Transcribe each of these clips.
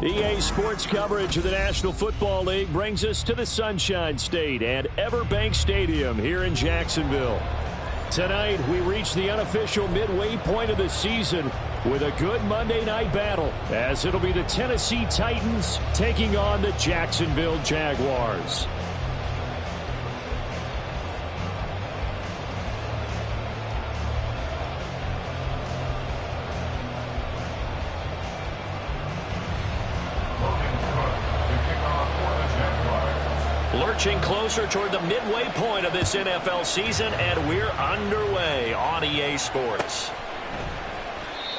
EA Sports coverage of the National Football League brings us to the Sunshine State at Everbank Stadium here in Jacksonville. Tonight, we reach the unofficial midway point of the season with a good Monday night battle, as it'll be the Tennessee Titans taking on the Jacksonville Jaguars. Lurching closer toward the midway point of this NFL season, and we're underway on EA Sports.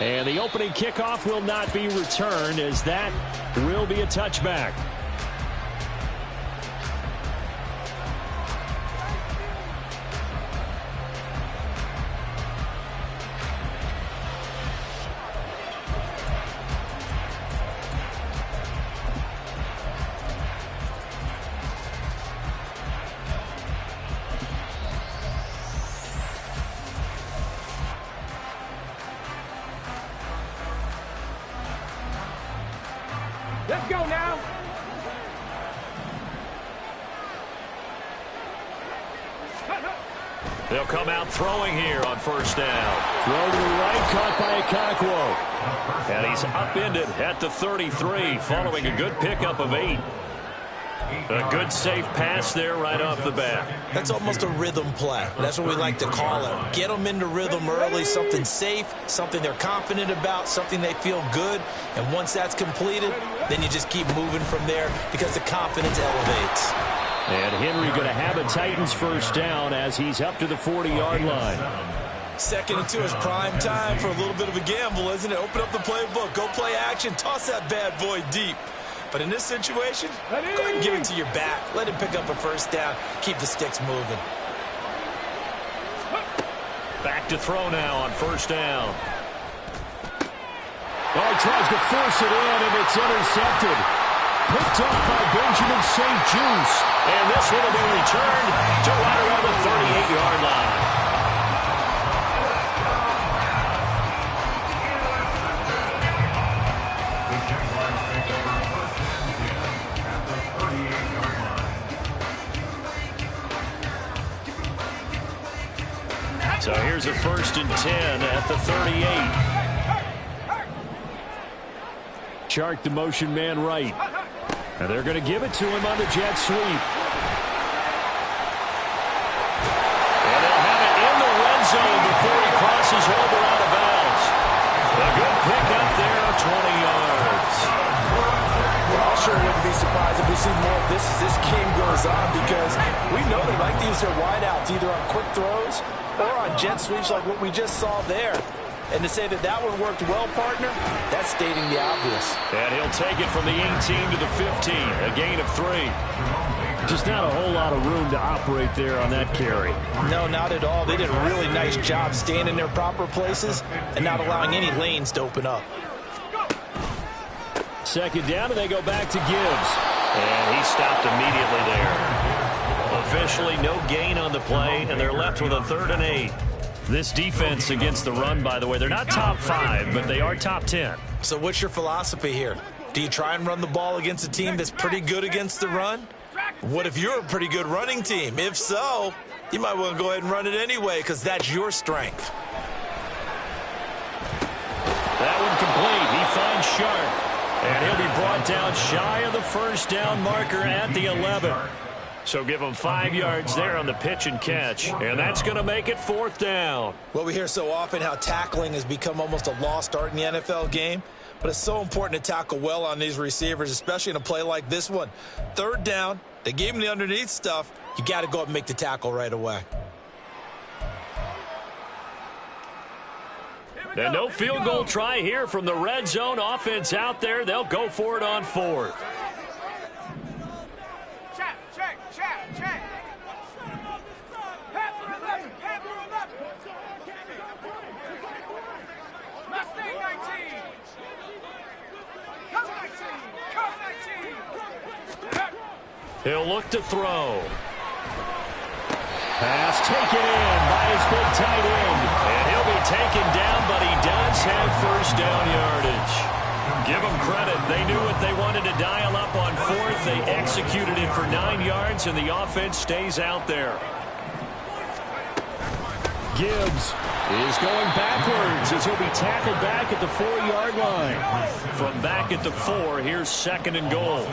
And the opening kickoff will not be returned, as that will be a touchback. Let's go now. They'll come out throwing here on first down. Throw to the right, caught by Okonkwo. And he's upended at the 33, following a good pickup of 8. A good safe pass there right off the bat. That's almost a rhythm play. That's what we like to call it. Get them into rhythm early, something safe, something they're confident about, something they feel good. And once that's completed, then you just keep moving from there because the confidence elevates. And Henry going to have a Titans first down as he's up to the 40-yard line. 2nd and 2 is prime time for a little bit of a gamble, isn't it? Open up the playbook, go play action, toss that bad boy deep. But in this situation, go ahead and give it to your back. Let him pick up a first down. Keep the sticks moving. Back to throw now on first down. Oh, he tries to force it in, and it's intercepted. Picked up by Benjamin St. Juste. And this one will be returned to right around the 38-yard line. So here's a 1st and 10 at the 38. Chark the motion man right. And they're going to give it to him on the jet sweep. And they'll have it in the red zone before he crosses over out of bounds. A good pickup there, 20 yards. Well, I sure wouldn't be surprised if we see more of this as this game goes on, because we know they like to use their wideouts either on quick throws or on jet sweeps like what we just saw there. And to say that that one worked well, partner, that's stating the obvious. And he'll take it from the 18 to the 15, a gain of 3. Just not a whole lot of room to operate there on that carry. No, not at all. They did a really nice job staying in their proper places and not allowing any lanes to open up. 2nd down, and they go back to Gibbs. And he stopped immediately there. Officially no gain on the play, and they're left with a 3rd and 8. This defense against the run, by the way, they're not top 5, but they are top 10. So what's your philosophy here? Do you try and run the ball against a team that's pretty good against the run? What if you're a pretty good running team? If so, you might want to go ahead and run it anyway, because that's your strength. That one complete. He finds Sharp. And he'll be brought down shy of the first down marker at the 11. So give him 5 yards there on the pitch and catch. And that's going to make it 4th down. Well, we hear so often how tackling has become almost a lost art in the NFL game. But it's so important to tackle well on these receivers, especially in a play like this one. 3rd down, they gave him the underneath stuff. You got to go up and make the tackle right away. And no field goal try here from the red zone. Offense out there. They'll go for it on 4th. Check. Mustang 19. Come 19. He'll look to throw. Pass taken in by his big tight end. And he'll be taken down, but he does have first down yardage. Give them credit. They knew what they wanted to dial up on fourth. They executed it for 9 yards, and the offense stays out there. Gibbs is going backwards as he'll be tackled back at the 4-yard line. From back at the 4, here's 2nd and goal.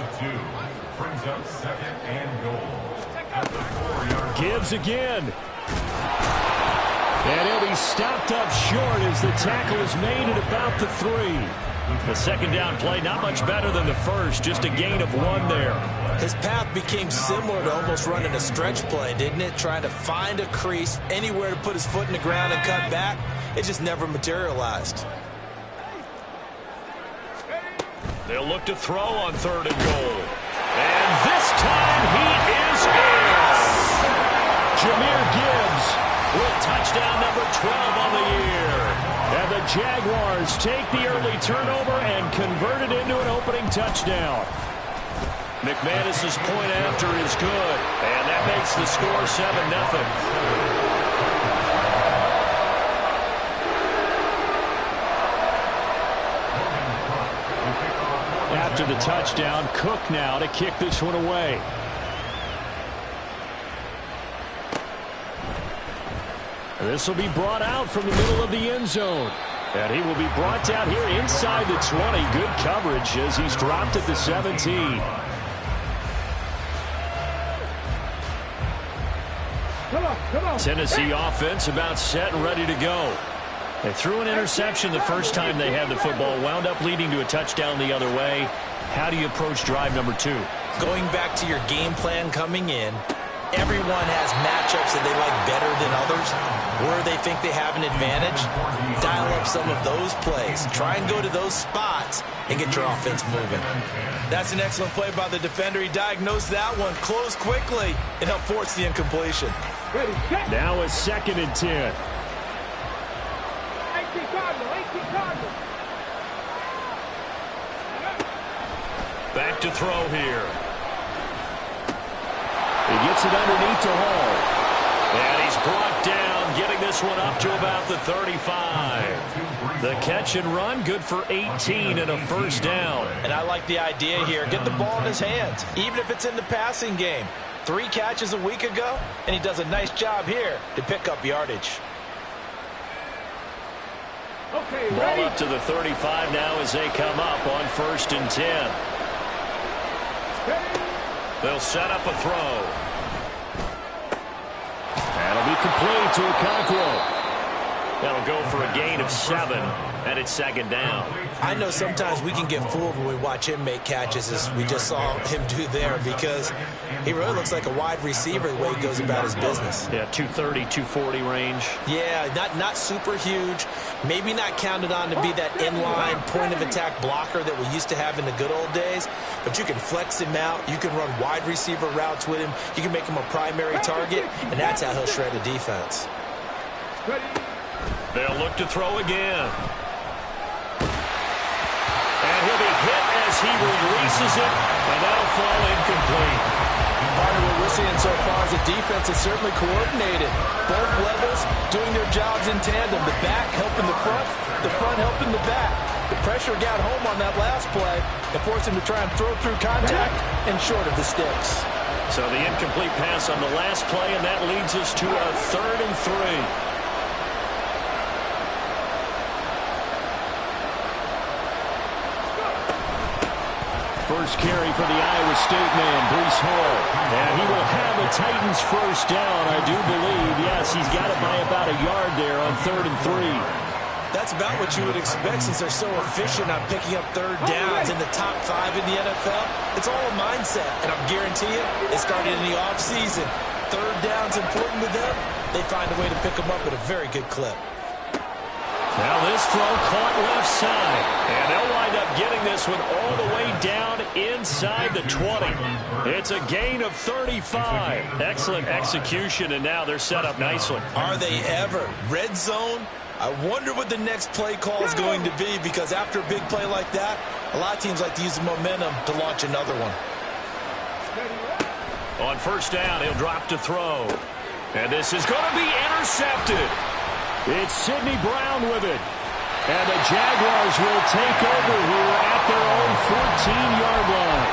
Brings up 2nd and goal. At the 4-yard line. Gibbs again. And he'll be stopped up short as the tackle is made at about the 3. The 2nd down play, not much better than the first, just a gain of 1 there. His path became similar to almost running a stretch play, didn't it? Trying to find a crease, anywhere to put his foot in the ground and cut back. It just never materialized. They'll look to throw on 3rd and goal. And this time he is in. Jahmyr Gibbs with touchdown number 12 on the year. And the Jaguars take the early turnover and convert it into an opening touchdown. McManus's point after is good, and that makes the score 7-0. After the touchdown, Cook now to kick this one away. This will be brought out from the middle of the end zone. And he will be brought down here inside the 20. Good coverage as he's dropped at the 17. Tennessee offense about set and ready to go. They threw an interception the first time they had the football, wound up leading to a touchdown the other way. How do you approach drive number 2? Going back to your game plan coming in, everyone has matchups that they like better than others, where they think they have an advantage. Dial up some of those plays. Try and go to those spots and get your offense moving. That's an excellent play by the defender. He diagnosed that one, closed quickly, and helped force the incompletion. Now a 2nd and 10. Back to throw here. He gets it underneath to Hall. And he's brought down, getting this one up to about the 35. The catch and run, good for 18 and a first down. And I like the idea here. Get the ball in his hands, even if it's in the passing game. 3 catches a week ago, and he does a nice job here to pick up yardage. Okay, ball up to the 35 now as they come up on 1st and 10. They'll set up a throw. That'll be complete to Okonkwo. That'll go for a gain of 7, and it's 2nd down. I know sometimes we can get fooled when we watch him make catches, as we just saw him do there, because he really looks like a wide receiver the way he goes about his business. Yeah, 230, 240 range. Yeah, not super huge. Maybe not counted on to be that inline point-of-attack blocker that we used to have in the good old days, but you can flex him out. You can run wide receiver routes with him. You can make him a primary target, and that's how he'll shred a defense. They'll look to throw again. And he'll be hit as he releases it, and that'll fall incomplete. Part of what we're seeing so far is a defense that's certainly coordinated. Both levels doing their jobs in tandem. The back helping the front helping the back. The pressure got home on that last play and forced him to try and throw through contact and short of the sticks. So the incomplete pass on the last play, and that leads us to a 3rd and 3. First carry for the Iowa State man, Breece Hall. And he will have the Titans first down, I do believe. Yes, he's got it by about a yard there on 3rd and 3. That's about what you would expect since they're so efficient on picking up 3rd downs in the top 5 in the NFL. It's all a mindset, and I'm guaranteeing you, it started in the offseason. 3rd down's important to them. They find a way to pick them up at a very good clip. Now this throw caught left side, and they'll wind up getting this one all the way down inside the 20. It's a gain of 35. Excellent execution, and now they're set up nicely. Are they ever? Red zone? I wonder what the next play call is going to be, because after a big play like that, a lot of teams like to use the momentum to launch another one. On 1st down, he'll drop to throw. And this is going to be intercepted. It's Sidney Brown with it. And the Jaguars will take over here at their own 14-yard line.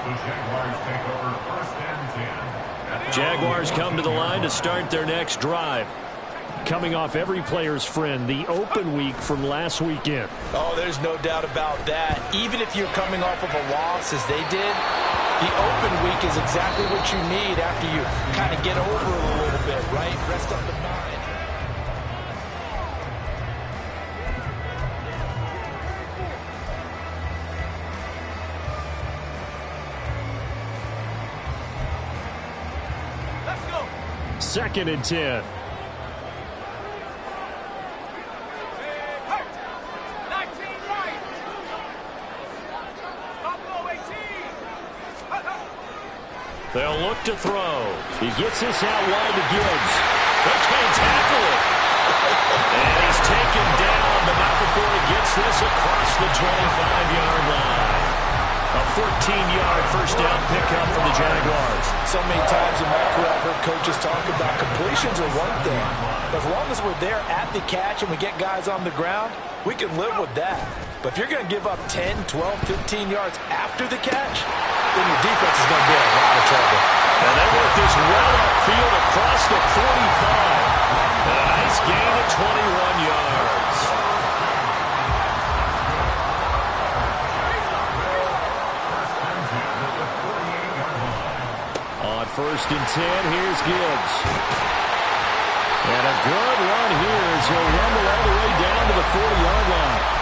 The Jaguars take over 1st and 10. Jaguars come to the line to start their next drive. Coming off every player's friend, the open week from last weekend. Oh, there's no doubt about that. Even if you're coming off of a loss as they did, the open week is exactly what you need after you kind of get over it a little bit, right? Rest up the mind. Let's go. 2nd and 10. They'll look to throw. He gets this out wide to Gibbs. They can't tackle it. And he's taken down, but not before he gets this across the 25-yard line. A 14-yard first down pickup for the Jaguars. So many times in my career I've heard coaches talk about completions are one thing. As long as we're there at the catch and we get guys on the ground, we can live with that. But if you're going to give up 10, 12, 15 yards after the catch, then your defense is going to be in a lot of trouble. And they work this well upfield across the 45. And a nice gain of 21 yards. On 1st and 10, here's Gibbs. And a good run here as he'll rumble all the way down to the 40-yard line.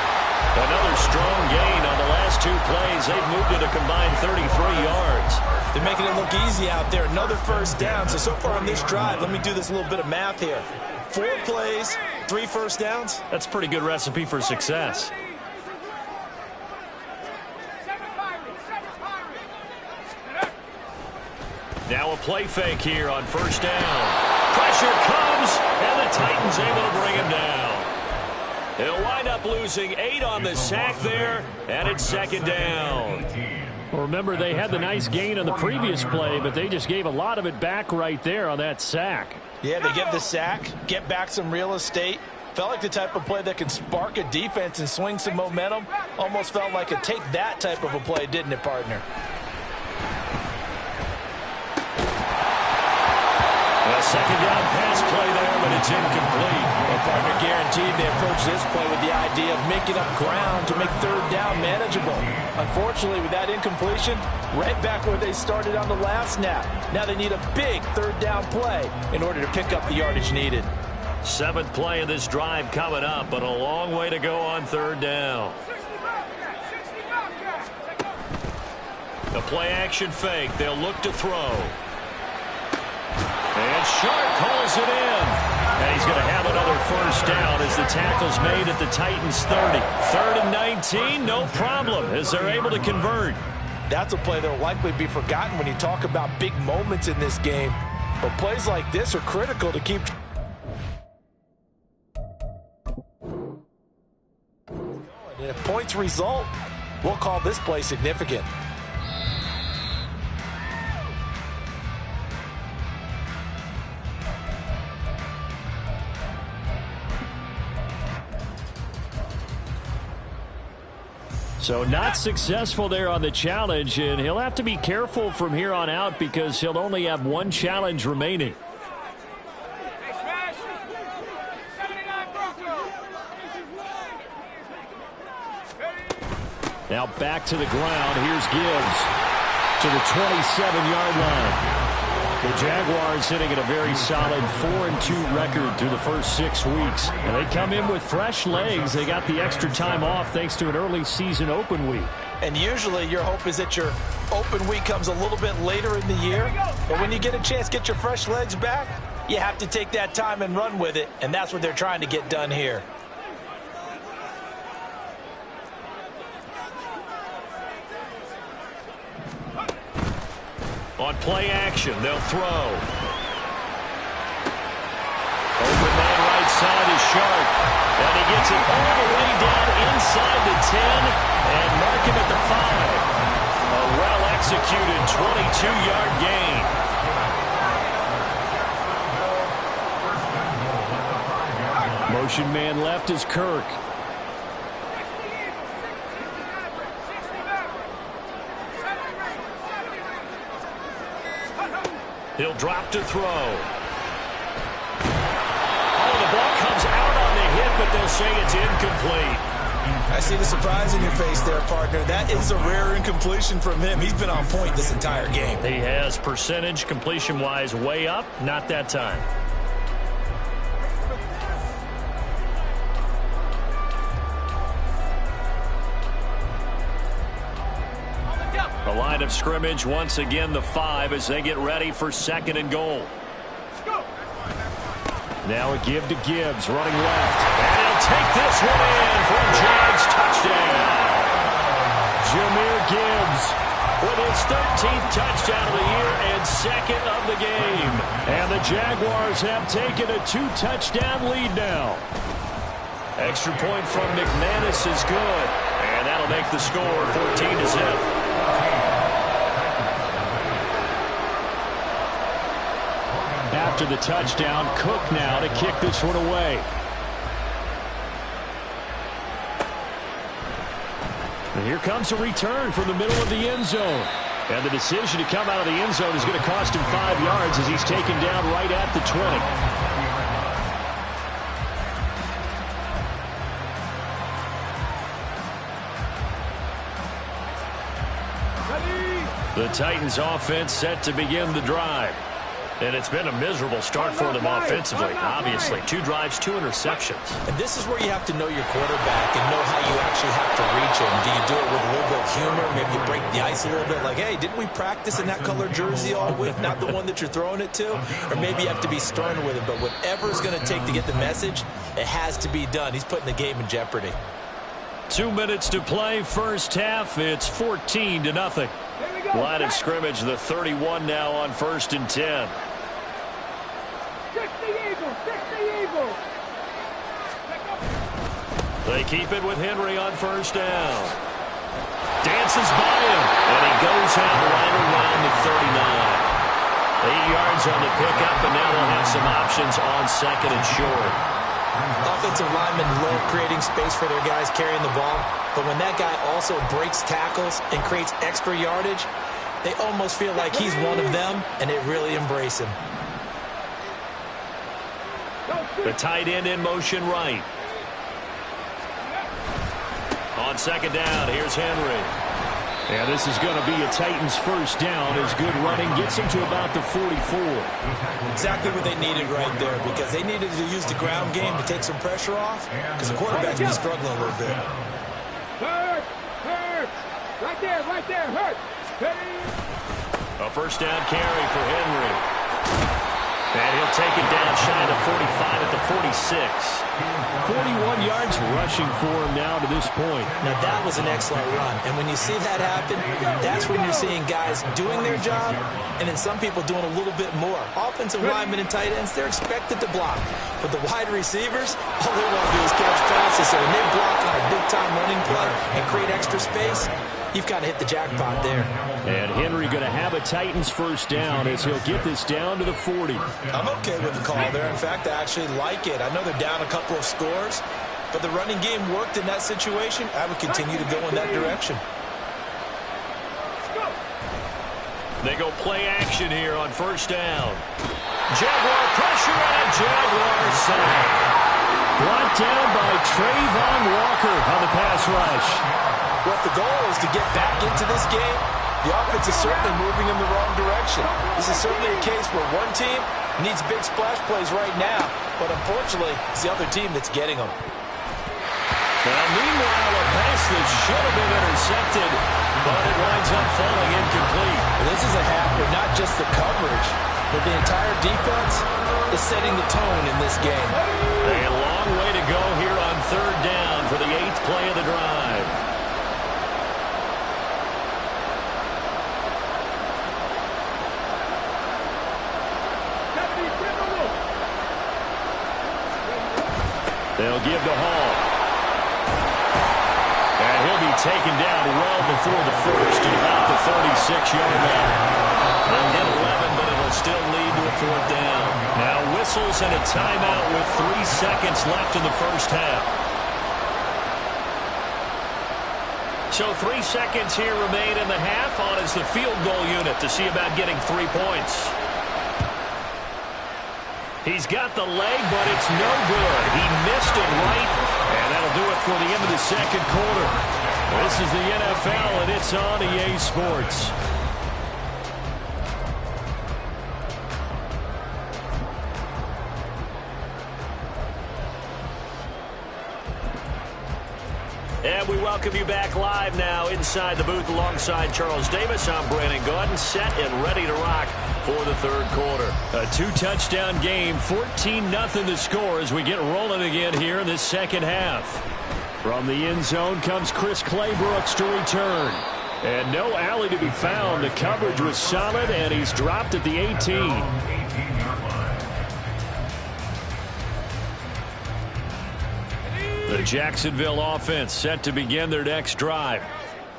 Another strong gain on the last 2 plays. They've moved it a combined 33 yards. They're making it look easy out there. Another first down. So far on this drive, let me do this little bit of math here. 4 plays, 3 first downs. That's a pretty good recipe for success. Now a play fake here on 1st down. Pressure comes, and the Titans able to bring him down. They'll wind up losing 8 on the sack there, and it's 2nd down. Well, remember, they had the nice gain on the previous play, but they just gave a lot of it back right there on that sack. Yeah, they get the sack, get back some real estate. Felt like the type of play that could spark a defense and swing some momentum. Almost felt like a take that type of a play, didn't it, partner? A 2nd down pass play there, but it's incomplete. Well, partner, guaranteed they approach this play with the idea of making up ground to make 3rd down manageable. Unfortunately, with that incompletion, right back where they started on the last snap. Now they need a big 3rd down play in order to pick up the yardage needed. 7th play of this drive coming up, but a long way to go on 3rd down. The play action fake. They'll look to throw. And Sharp calls it in. And he's going to have another first down as the tackle's made at the Titans' 30. 3rd and 19, no problem, as they're able to convert. That's a play that will likely be forgotten when you talk about big moments in this game. But plays like this are critical to keep. And if points result, we'll call this play significant. So not successful there on the challenge, and he'll have to be careful from here on out because he'll only have 1 challenge remaining. Now back to the ground. Here's Gibbs to the 27-yard line. The Jaguars sitting at a very solid 4-2 record through the first 6 weeks. And they come in with fresh legs. They got the extra time off thanks to an early season open week. And usually your hope is that your open week comes a little bit later in the year. But when you get a chance to get your fresh legs back, you have to take that time and run with it. And that's what they're trying to get done here. On play action, they'll throw. Open man right side is Sharp. And he gets it all the way down inside the 10 and mark him at the 5. A well-executed 22-yard gain. Motion man left is Kirk. He'll drop to throw. Oh, the ball comes out on the hit, but they'll say it's incomplete. I see the surprise in your face there, partner. That is a rare incompletion from him. He's been on point this entire game. He has percentage completion-wise way up, not that time. The line of scrimmage, once again, the 5 as they get ready for 2nd and goal. Now a give to Gibbs, running left. And he'll take this one in for a Jags touchdown. Jahmyr Gibbs with his 13th touchdown of the year and 2nd of the game. And the Jaguars have taken a 2-touchdown lead now. Extra point from McManus is good. And that'll make the score 14-0. After the touchdown, Cook now to kick this one away. And here comes a return from the middle of the end zone. And the decision to come out of the end zone is going to cost him 5 yards as he's taken down right at the 20. The Titans offense set to begin the drive. And it's been a miserable start for them offensively, obviously. 2 drives, 2 interceptions. And this is where you have to know your quarterback and know how you actually have to reach him. Do you do it with a little bit of humor? Maybe you break the ice a little bit like, hey, didn't we practice in that color jersey all week? Not the one that you're throwing it to? Or maybe you have to be stern with him. But whatever it's going to take to get the message, it has to be done. He's putting the game in jeopardy. 2 minutes to play, first half. It's 14-0. Line of scrimmage, the 31 now on 1st and 10. They keep it with Henry on 1st down. Dances by him, and he goes out right around the 39. 8 yards on the pickup, and now they'll have some options on 2nd and short. Offensive linemen love creating space for their guys carrying the ball, but when that guy also breaks tackles and creates extra yardage, they almost feel like he's one of them, and they really embrace him. The tight end in motion right. On 2nd down, here's Henry. And this is going to be a Titans first down as good running gets him to about the 44. Exactly what they needed right there, because they needed to use the ground game to take some pressure off, because the quarterback's been struggling a little bit. Hurt! Right there, hurt! A first down carry for Henry. And he'll take it down shy of 45 at the 46. 41 yards rushing for him now to this point. Now that was an excellent run. And when you see that happen, that's when you're seeing guys doing their job and then some people doing a little bit more. Offensive linemen and tight ends, they're expected to block. But the wide receivers, all they want to do is catch passes. So when they block on a big-time running play and create extra space, you've got to hit the jackpot there. And Henry going to have a Titans first down as he'll get this down to the 40. I'm okay with the call there. In fact, I actually like it. I know they're down a couple of scores, but the running game worked in that situation. I would continue to go in that direction. They go play action here on 1st down. Jaguar pressure and a Jaguar sack. Brought down by Trayvon Walker on the pass rush. Well, if the goal is to get back into this game, the offense is certainly moving in the wrong direction. This is certainly a case where one team needs big splash plays right now, but unfortunately, it's the other team that's getting them. Well, meanwhile, a pass that should have been intercepted, but it winds up falling incomplete. Well, this is a half where not just the coverage, but the entire defense is setting the tone in this game. A long way to go here on 3rd down for the 8th play of the drive. They'll give to Hall. And he'll be taken down well before the 1st at about the 36-yard line. They'll get 11, but it'll still lead to a 4th down. Now whistles and a timeout with 3 seconds left in the first half. So 3 seconds here remain in the half. On is the field goal unit to see about getting 3 points. He's got the leg, but it's no good. He missed it right, and that'll do it for the end of the second quarter. This is the NFL, and it's on EA Sports. And we welcome you back live now inside the booth alongside Charles Davis. I'm Brandon Gaudin, set and ready to rock for the third quarter. A 2-touchdown game, 14-0 to score as we get rolling again here in this second half. From the end zone comes Chris Claybrooks to return. And no alley to be found. The coverage was solid, and he's dropped at the 18. The Jacksonville offense set to begin their next drive.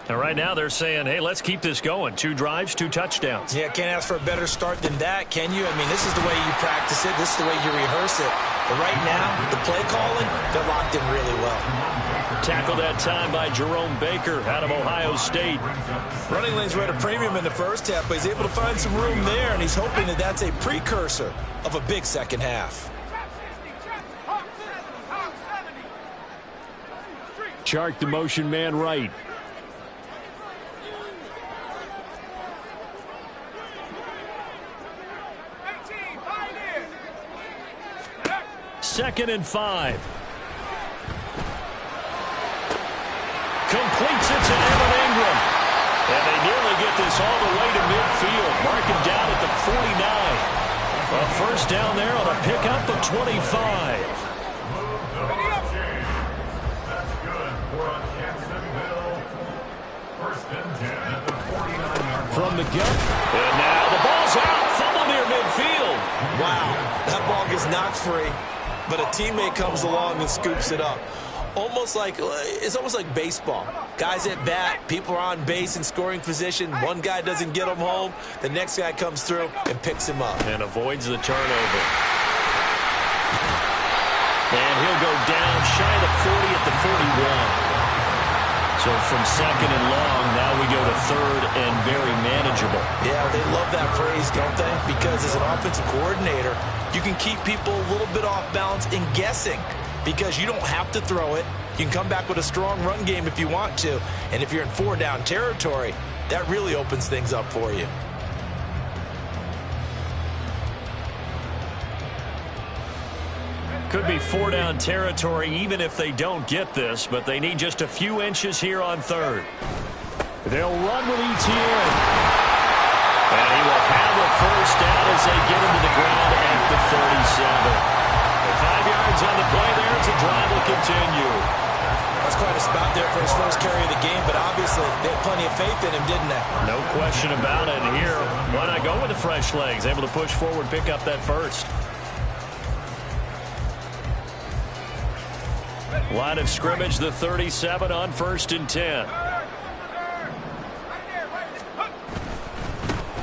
And right now they're saying, hey, let's keep this going. 2 drives, 2 touchdowns. Yeah, can't ask for a better start than that, can you? I mean, this is the way you practice it. This is the way you rehearse it. But right now, the play calling, they're locked in really well. Tackled that time by Jerome Baker out of Ohio State. Running lanes were at a premium in the first half, but he's able to find some room there, and he's hoping that that's a precursor of a big second half. Chark the motion man right. Second and 5. Completes it to Evan Ingram. And they nearly get this all the way to midfield. Mark him down at the 49. A first down there on a pickup of 25. From the gun. And now the ball's out. Fumble near midfield. Wow, that ball gets knocked free, but a teammate comes along and scoops it up. It's almost like baseball. Guys at bat, people are on base in scoring position. One guy doesn't get him home. The next guy comes through and picks him up. And avoids the turnover. And he'll go down shy of the 40 at the 41. So from second and long, now we go to third and very manageable. Yeah, they love that phrase, don't they? Because as an offensive coordinator, you can keep people a little bit off balance and guessing because you don't have to throw it. You can come back with a strong run game if you want to. And if you're in 4-down territory, that really opens things up for you. Could be 4-down territory even if they don't get this, but they need just a few inches here on third. They'll run with ETN. And he will have a first down as they get him to the ground at the 37. 5 yards on the play there as the drive will continue. That's quite a spot there for his first carry of the game, but obviously they had plenty of faith in him, didn't they? No question about it. Here, why not go with the fresh legs? Able to push forward, pick up that first. Line of scrimmage, the 37 on 1st and 10.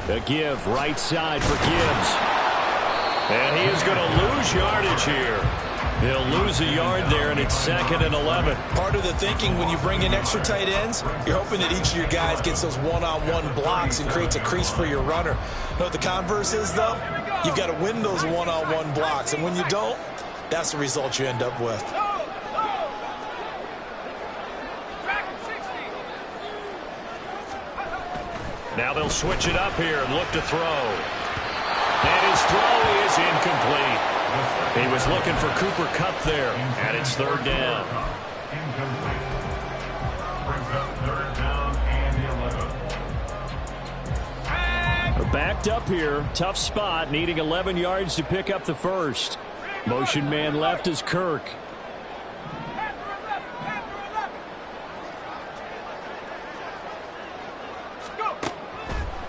The give, right side for Gibbs. And he is going to lose yardage here. He'll lose a yard there, and it's 2nd and 11. Part of the thinking when you bring in extra tight ends, you're hoping that each of your guys gets those one-on-one blocks and creates a crease for your runner. You know what the converse is, though? You've got to win those one-on-one blocks, and when you don't, that's the result you end up with. Now they'll switch it up here and look to throw. And his throw is incomplete. He was looking for Cooper Kupp there, and it's 3rd down. Brings up 3rd down and 11. They're backed up here. Tough spot, needing 11 yards to pick up the first. Motion man left is Kirk.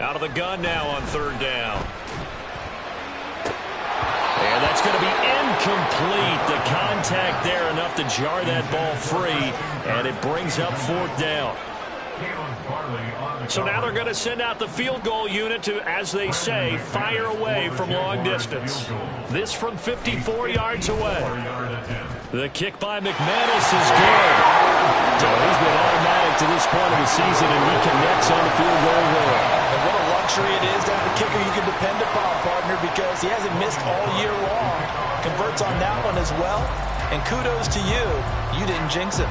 Out of the gun now on 3rd down. And that's going to be incomplete. The contact there enough to jar that ball free, and it brings up 4th down. So now they're going to send out the field goal unit to, as they say, fire away from long distance. This from 54 yards away. The kick by McManus is good. So he's been automatic to this point of the season, and he connects on the field goal there. And what a luxury it is to have a kicker you can depend upon, partner, because he hasn't missed all year long. Converts on that one as well. And kudos to you. You didn't jinx him.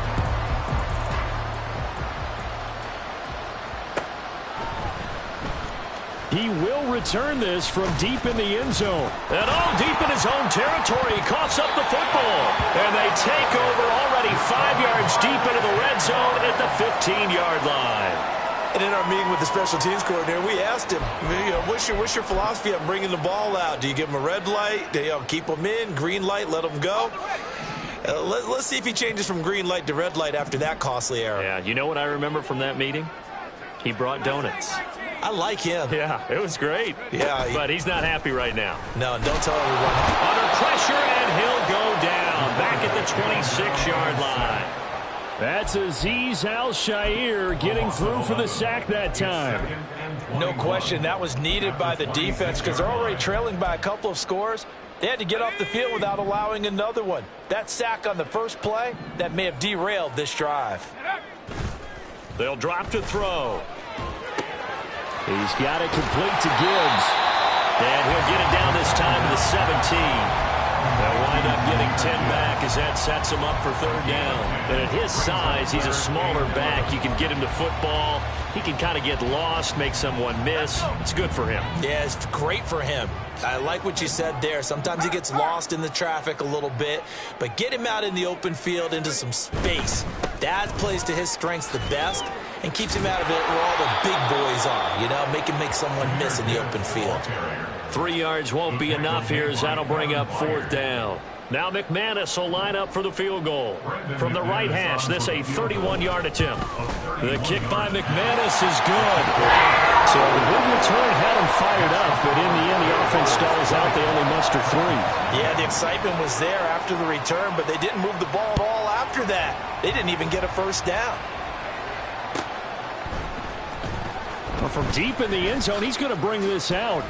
He will return this from deep in the end zone. And all deep in his own territory. He coughs up the football. And they take over already 5 yards deep into the red zone at the 15-yard line. And in our meeting with the special teams coordinator, we asked him, what's your philosophy on bringing the ball out? Do you give him a red light? Do you keep him in? Green light, let him go? Let's see if he changes from green light to red light after that costly error. Yeah, you know what I remember from that meeting? He brought donuts. I like him. Yeah, it was great. Yeah. But he's not happy right now. No, don't tell everyone. Under pressure, and he'll go down. Back at the 26-yard line. That's Azeez Al-Shaair getting through for the sack that time. No question, that was needed by the defense because they're already trailing by a couple of scores. They had to get off the field without allowing another one. That sack on the first play, that may have derailed this drive. They'll drop to throw. He's got it complete to Gibbs. And he'll get it down this time to the 17. They'll wind up getting 10 back as that sets him up for third down. And at his size, he's a smaller back. You can get him to football. He can kind of get lost, make someone miss. It's good for him. Yeah, it's great for him. I like what you said there. Sometimes he gets lost in the traffic a little bit, but get him out in the open field into some space. That plays to his strengths the best and keeps him out of it where all the big boys are, make him make someone miss in the open field. 3 yards won't be enough here as that'll bring up fourth down. Now McManus will line up for the field goal. From the right hash, this a 31-yard attempt. The kick by McManus is good. So the big return had him fired up, but in the end, the offense stalls out. They only muster 3. Yeah, the excitement was there after the return, but they didn't move the ball at all after that. They didn't even get a first down. Well, from deep in the end zone, he's going to bring this out.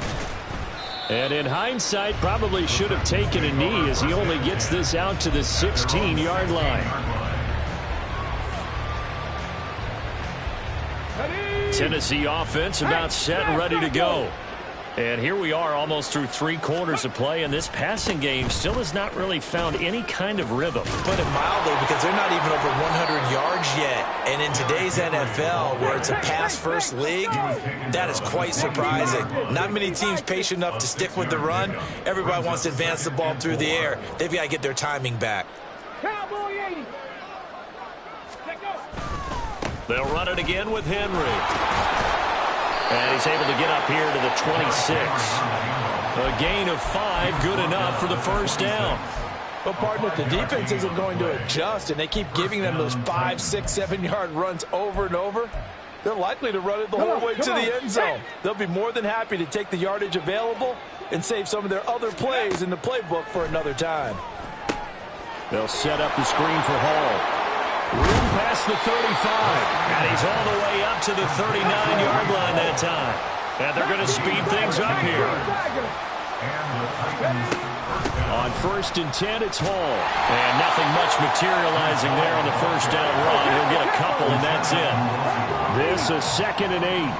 And in hindsight, probably should have taken a knee as he only gets this out to the 16-yard line. Tennessee offense about set and ready to go. And here we are almost through 3 quarters of play, and this passing game still has not really found any kind of rhythm. Put it mildly, because they're not even over 100 yards yet. And in today's NFL, where it's a pass-first league, that is quite surprising. Not many teams patient enough to stick with the run. Everybody wants to advance the ball through the air. They've got to get their timing back. Cowboy 80. They'll run it again with Henry. And he's able to get up here to the 26. A gain of 5, good enough for the first down. But, partner, if the defense isn't going to adjust and they keep giving them those 5, 6, 7-yard runs over and over, they're likely to run it the whole way to the end zone. They'll be more than happy to take the yardage available and save some of their other plays in the playbook for another time. They'll set up the screen for Hall. Room past the 35, and he's all the way up to the 39-yard line that time. And they're going to speed things up here. On 1st and 10, it's Hall. And nothing much materializing there on the first down run. He'll get a couple, and that's it. This is 2nd and 8.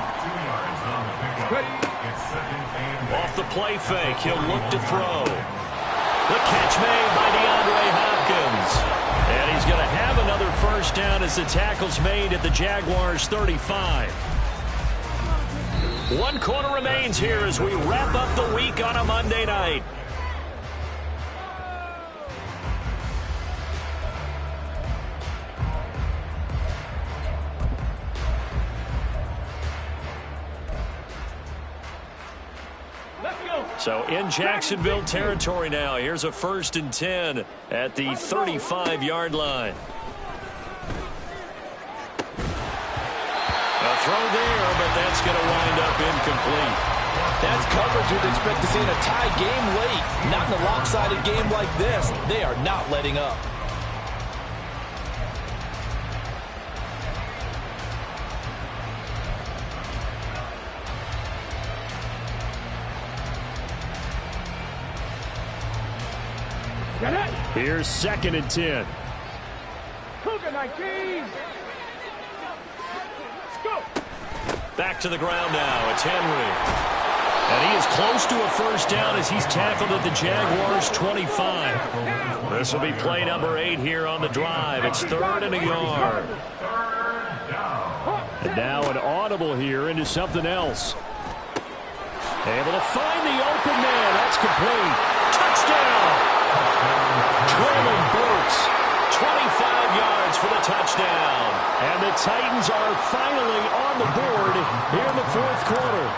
Off the play fake, he'll look to throw. The catch made by DeAndre Hopkins. And he's going to have another first down as the tackle's made at the Jaguars' 35. 1 quarter remains here as we wrap up the week on a Monday night. So in Jacksonville territory now. Here's a 1st and 10 at the 35-yard line. A throw there, but that's going to wind up incomplete. That's coverage you'd expect to see in a tie game late. Not in a lopsided game like this. They are not letting up. Here's 2nd and 10. Cougar 19. Let's go. Back to the ground now. It's Henry. And he is close to a first down as he's tackled at the Jaguars' 25. This will be play number 8 here on the drive. It's 3rd and a yard. And now an audible here into something else. Able to find the open man. That's complete. Touchdown. Traylon Burks. 25 yards for the touchdown. And the Titans are finally on the board here in the 4th quarter.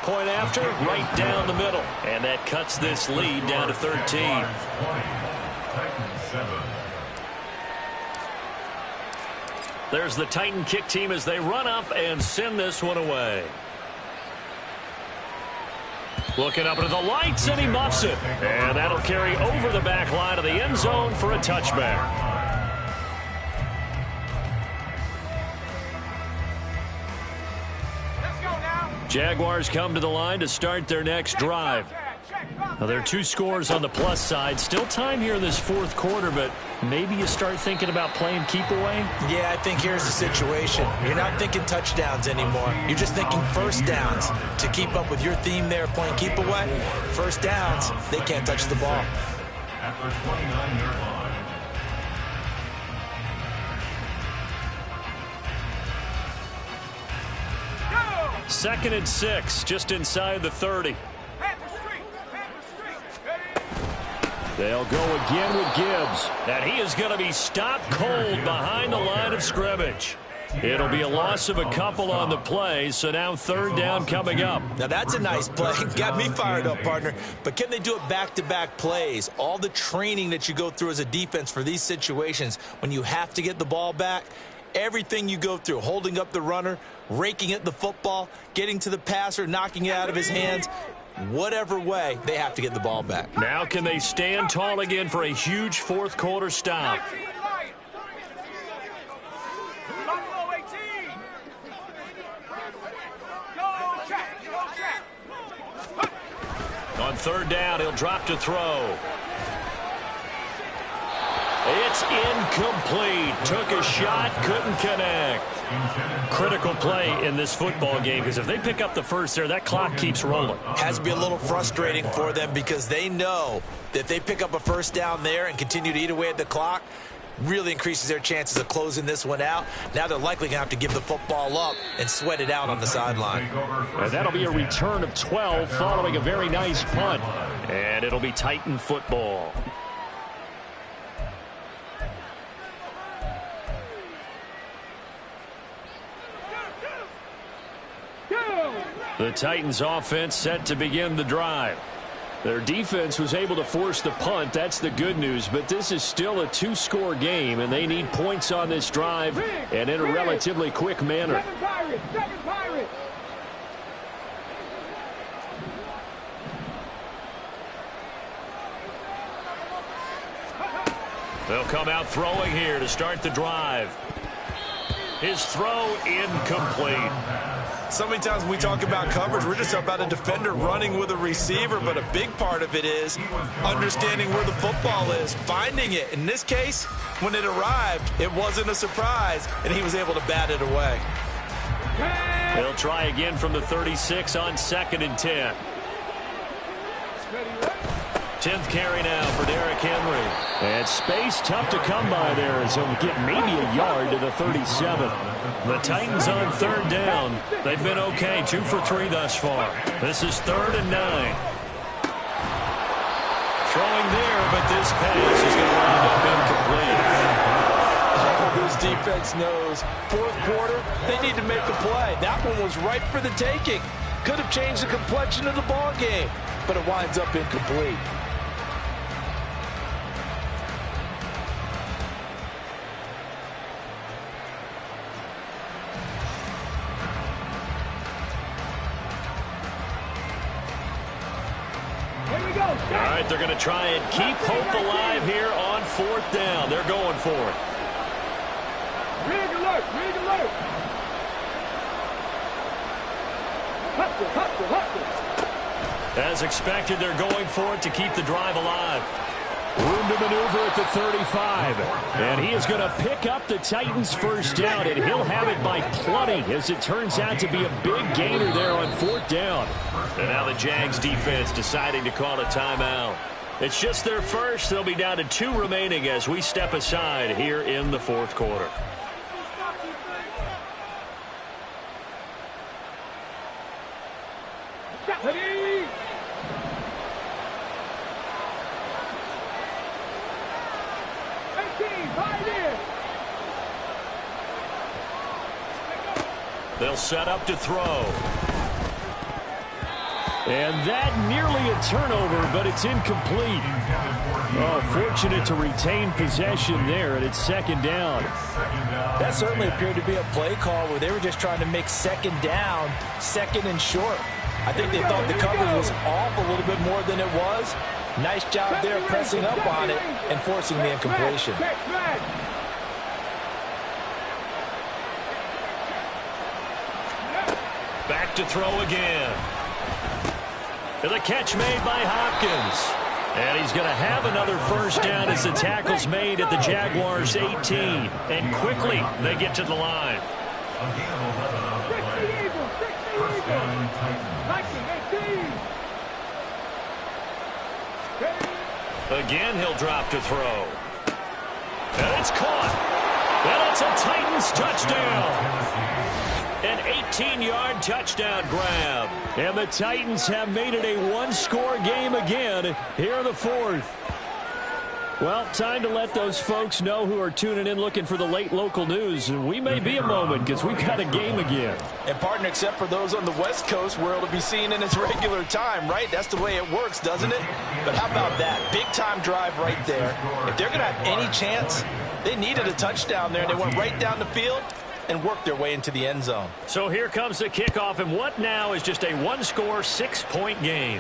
Point after, right down the middle. And that cuts this lead down to 13. There's the Titan kick team as they run up and send this one away. Looking up into the lights, and he muffs it. And that'll carry over the back line of the end zone for a touchback. Jaguars come to the line to start their next drive. Now, there are 2 scores on the plus side. Still time here in this 4th quarter, but maybe you start thinking about playing keep away? Yeah, I think here's the situation. You're not thinking touchdowns anymore. You're just thinking first downs. To keep up with your theme there, playing keep away, first downs, they can't touch the ball. At the 29-yard line. 2nd and 6, just inside the 30. They'll go again with Gibbs. And he is going to be stopped cold behind the line of scrimmage. It'll be a loss of a couple on the play, so now 3rd down coming up. Now that's a nice play. Got me fired up, partner. But can they do it back-to-back plays? All the training that you go through as a defense for these situations, when you have to get the ball back, everything you go through, holding up the runner, raking at the football, getting to the passer, knocking it out of his hands, whatever way, they have to get the ball back. Now can they stand tall again for a huge 4th quarter stop? On 3rd down, he'll drop to throw. It's incomplete. Took a shot, couldn't connect. Critical play in this football game, because if they pick up the first there, that clock keeps rolling. Has to be a little frustrating for them, because they know that if they pick up a first down there and continue to eat away at the clock, really increases their chances of closing this one out. Now they're likely going to have to give the football up and sweat it out on the sideline. And that'll be a return of 12 following a very nice punt. And it'll be Titan football. The Titans offense set to begin the drive. Their defense was able to force the punt. That's the good news. But this is still a 2-score game, and they need points on this drive and in a relatively quick manner. Second Pirates. They'll come out throwing here to start the drive. His throw incomplete. So many times when we talk about coverage, we're just talking about a defender running with a receiver, but a big part of it is understanding where the football is, finding it. In this case, when it arrived, it wasn't a surprise, and he was able to bat it away. They'll try again from the 36 on 2nd and 10. 10th carry now for Derrick Henry. And space tough to come by there as he'll get maybe a yard to the 37. The Titans on 3rd down. They've been okay, 2 for 3 thus far. This is 3rd and 9. Throwing there, but this pass is going to wind up incomplete. Oh, this defense knows 4th quarter, they need to make a play. That one was ripe for the taking. Could have changed the complexion of the ball game, but it winds up incomplete. All right, they're going to try and keep hope alive here on 4th down. They're going for it. Rig alert, rig alert. Hustle, hustle, hustle. As expected, they're going for it to keep the drive alive. Room to maneuver at the 35. And he is going to pick up the Titans' first down, and he'll have it by plenty, as it turns out to be a big gainer there on 4th down. And now the Jags defense deciding to call a timeout. It's just their first. They'll be down to 2 remaining as we step aside here in the 4th quarter. Ready? They'll set up to throw. And that nearly a turnover, but it's incomplete. Oh, fortunate to retain possession there, and it's 2nd down. That certainly appeared to be a play call where they were just trying to make 2nd down, 2nd and short. I think they thought the coverage was off a little bit more than it was. Nice job there pressing up on it and forcing the incompletion. Back to throw again. And the catch made by Hopkins. And he's going to have another first down as the tackle's made at the Jaguars' 18. And quickly, they get to the line. Again, he'll drop to throw. And it's caught. And it's a Titans touchdown. An 18-yard touchdown grab. And the Titans have made it a 1-score game again here in the 4th. Well, time to let those folks know who are tuning in looking for the late local news. And we may be a moment because we've got a game again. And, partner, except for those on the West Coast where it'll be seen in its regular time, right? That's the way it works, doesn't it? But how about that? Big-time drive right there. If they're going to have any chance, they needed a touchdown there. They went right down the field and worked their way into the end zone. So here comes the kickoff, and what now is just a 1-score, 6-point game.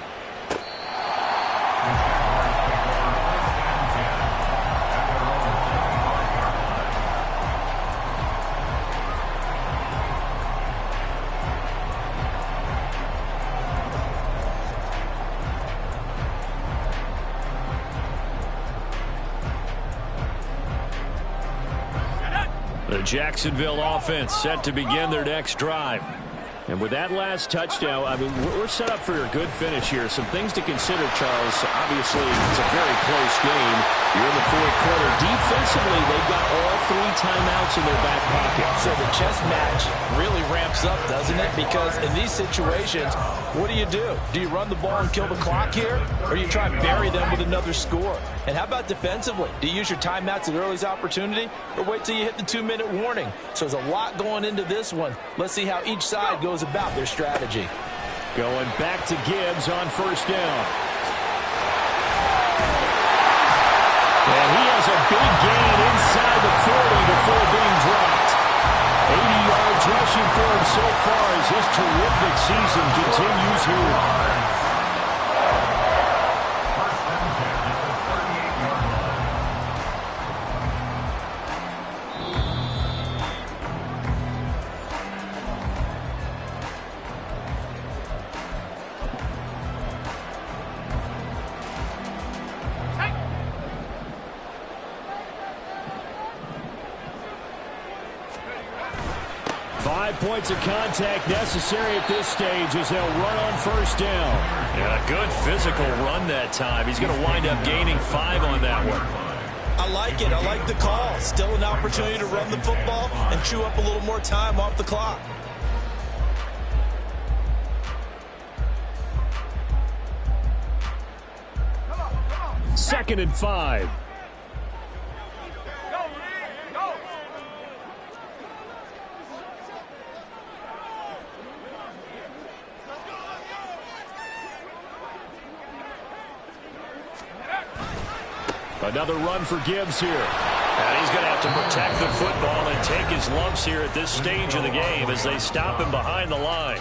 The Jacksonville offense set to begin their next drive. And with that last touchdown, I mean, we're set up for a good finish here. Some things to consider, Charles. Obviously, it's a very close game. You're in the 4th quarter. Defensively, they've got all 3 timeouts in their back pocket. So the chess match really ramps up, doesn't it? Because in these situations, what do? Do you run the ball and kill the clock here? Or do you try and bury them with another score? And how about defensively? Do you use your timeouts at earliest opportunity? Or wait till you hit the 2-minute warning? So there's a lot going into this one. Let's see how each side goes about their strategy. Going back to Gibbs on 1st down. And he has a big gain inside the 40 before being dropped. 80 yards rushing for him so far as his terrific season continues here. Points of contact necessary at this stage as they'll run on 1st down. Yeah, a good physical run that time. He's going to wind up gaining 5 on that one. I like it. I like the call. Still an opportunity to run the football and chew up a little more time off the clock. Second and 5. Another run for Gibbs here. And he's going to have to protect the football and take his lumps here at this stage of the game as they stop him behind the line.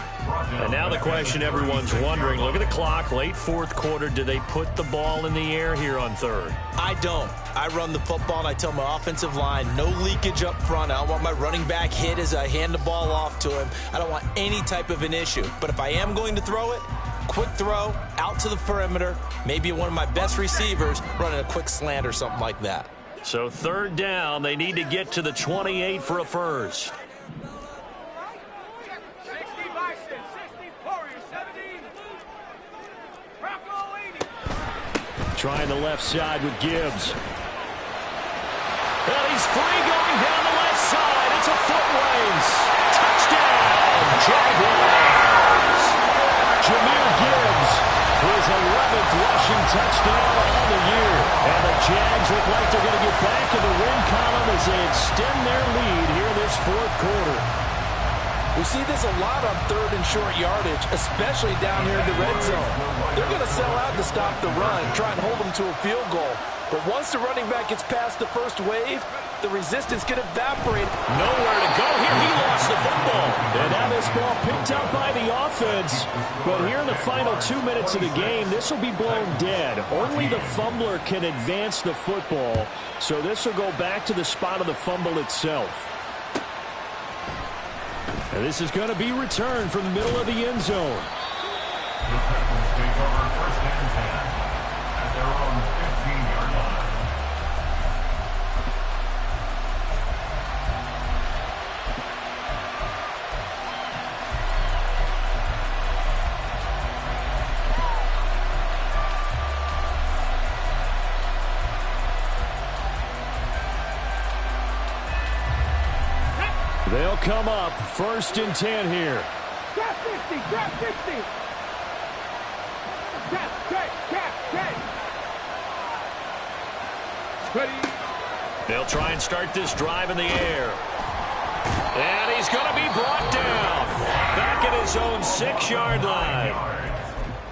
And now the question everyone's wondering, look at the clock, late 4th quarter, do they put the ball in the air here on 3rd? I don't. I run the football and I tell my offensive line, no leakage up front. I don't want my running back hit as I hand the ball off to him. I don't want any type of an issue. But if I am going to throw it, quick throw out to the perimeter, maybe one of my best receivers running a quick slant or something like that. So third down, they need to get to the 28 for a first. Trying the left side with Gibbs. And he's free going down the left side. It's a foot race. Touchdown, Jaguars. Jahmyr Gibbs, his 11th rushing touchdown on the year. And the Jags look like they're going to get back in the win column as they extend their lead here this fourth quarter. We see this a lot on third and short yardage, especially down here in the red zone. They're going to sell out to stop the run, try and hold them to a field goal. But once the running back gets past the first wave, the resistance can evaporate. Nowhere to go here. He lost the football. And now this ball picked up by the offense. But here in the final 2 minutes of the game, this will be blown dead. Only the fumbler can advance the football. So this will go back to the spot of the fumble itself. And this is going to be returned from the middle of the end zone. The Texans take over first and 10 at their own 15-yard line. They'll come up first and 10 here. Cap 50, cap 50. Cap. Ready. They'll try and start this drive in the air. And he's going to be brought down. Back at his own 6-yard line.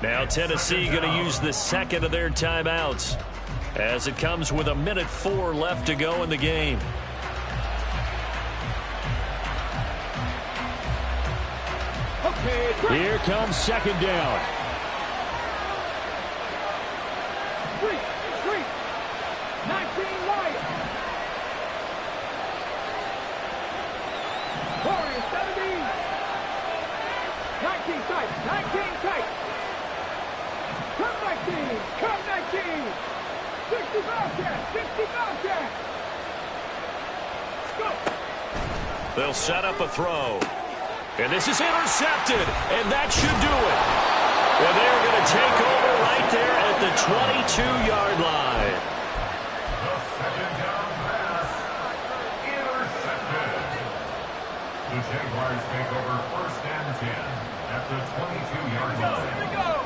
Now Tennessee going to use the second of their timeouts as it comes with 1:04 left to go in the game. Here comes second down. Three. 19 Lions. Warriors 17. 19 tight. Come 19. 60 Bobcat. Go. They'll set up a throw. And this is intercepted, and that should do it. And they're going to take over right there at the 22-yard line. The second down pass, intercepted. The Jaguars take over first and 10 at the 22-yard line. Here we go.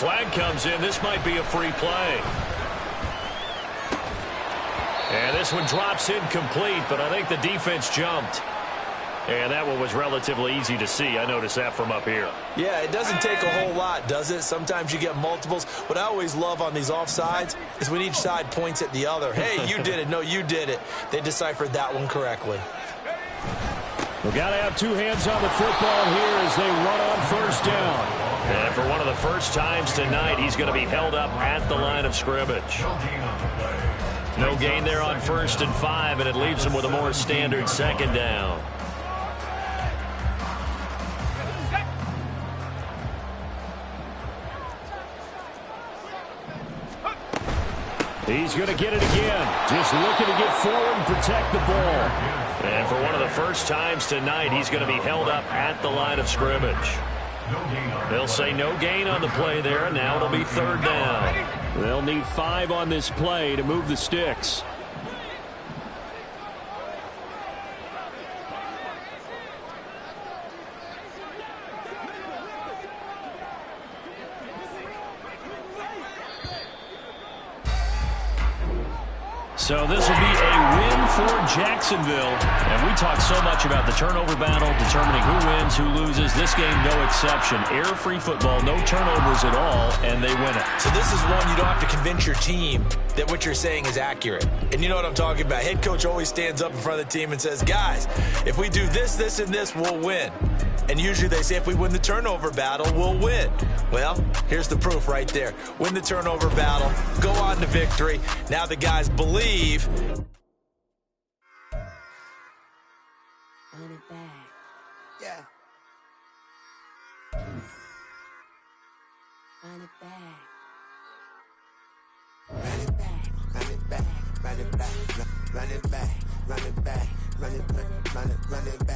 Flag comes in. This might be a free play. And this one drops incomplete, but I think the defense jumped. And that one was relatively easy to see. I noticed that from up here. Yeah, it doesn't take a whole lot, does it? Sometimes you get multiples. What I always love on these offsides is when each side points at the other. Hey, you did it. No, you did it. They deciphered that one correctly. We've got to have two hands on the football here as they run on first down. And for one of the first times tonight, he's going to be held up at the line of scrimmage. No gain there on 1st and 5, and it leaves him with a more standard second down. He's going to get it again. Just looking to get forward and protect the ball. And for one of the first times tonight, he's going to be held up at the line of scrimmage. They'll say no gain on the play there, and now it'll be third down. They'll need 5 on this play to move the sticks. So this will be a win for Jacksonville. And we talk so much about the turnover battle, determining who wins, who loses. This game, no exception. Error-free football, no turnovers at all, and they win it. So this is one you don't have to convince your team that what you're saying is accurate. And you know what I'm talking about. Head coach always stands up in front of the team and says, guys, if we do this, this, and this, we'll win. And usually they say if we win the turnover battle, we'll win. Well, here's the proof right there. Win the turnover battle, go on to victory. Now the guys believe Yeah. Run it back. Run it back, run it back, run it back, run it back, run it back, run it back.